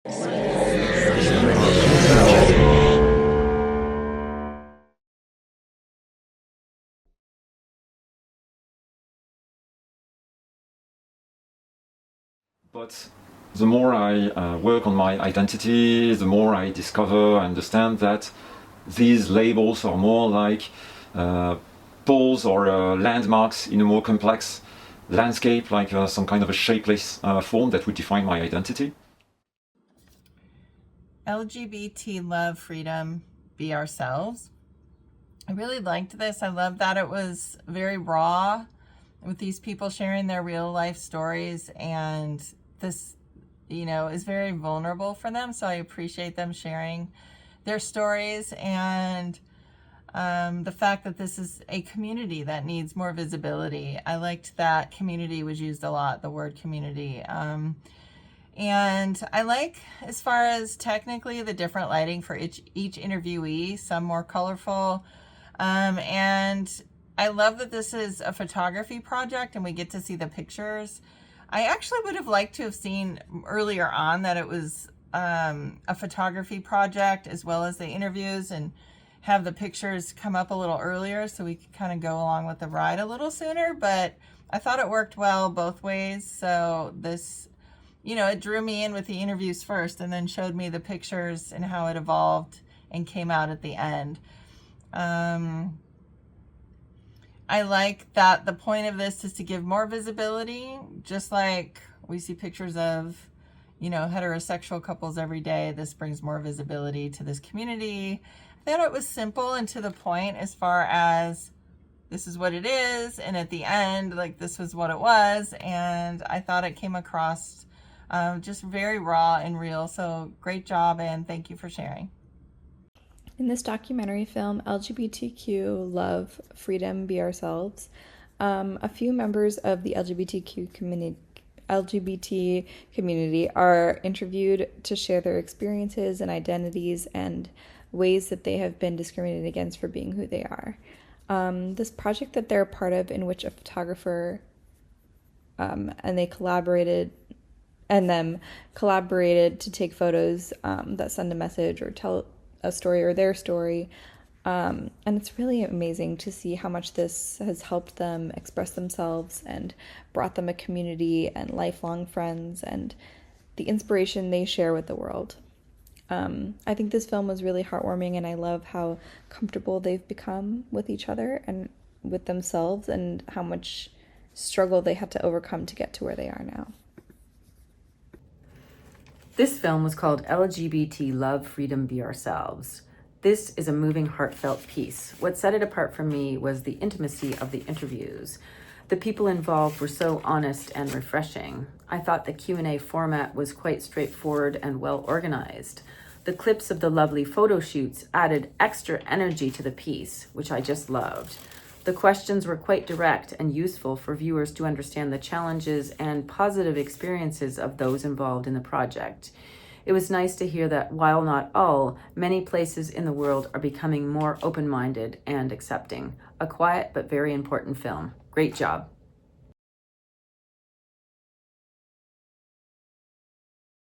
But the more I work on my identity, the more I discover, understand that these labels are more like poles or landmarks in a more complex landscape, like some kind of a shapeless form that would define my identity. LGBT love, freedom, be ourselves. I really liked this. I love that it was very raw with these people sharing their real life stories, and this, is very vulnerable for them. So I appreciate them sharing their stories, and the fact that this is a community that needs more visibility. I liked that community was used a lot, the word community. And I like, as far as technically, the different lighting for each interviewee, some more colorful. And I love that this is a photography project and we get to see the pictures. I actually would have liked to have seen earlier on that it was a photography project as well as the interviews, and have the pictures come up a little earlier so we could kind of go along with the ride a little sooner. But I thought it worked well both ways. So this, it drew me in with the interviews first and then showed me the pictures and how it evolved and came out at the end. I like that the point of this is to give more visibility, just like we see pictures of, heterosexual couples every day. This brings more visibility to this community. I thought it was simple and to the point as far as this is what it is, and at the end, like, this was what it was, and I thought it came across just very raw and real. So great job, and thank you for sharing. In this documentary film, LGBTQ Love, Freedom, Be Ourselves, a few members of the LGBT community are interviewed to share their experiences and identities and ways that they have been discriminated against for being who they are. This project that they're a part of, in which a photographer and them collaborated to take photos that send a message or tell a story or their story. And it's really amazing to see how much this has helped them express themselves and brought them a community and lifelong friends and the inspiration they share with the world. I think this film was really heartwarming, and I love how comfortable they've become with each other and with themselves, and how much struggle they had to overcome to get to where they are now. This film was called LGBT Love, Freedom, Be Ourselves. This is a moving, heartfelt piece. What set it apart for me was the intimacy of the interviews. The people involved were so honest and refreshing. I thought the Q&A format was quite straightforward and well organized. The clips of the lovely photo shoots added extra energy to the piece, which I just loved. The questions were quite direct and useful for viewers to understand the challenges and positive experiences of those involved in the project. It was nice to hear that while not all, many places in the world are becoming more open-minded and accepting. A quiet but very important film. Great job.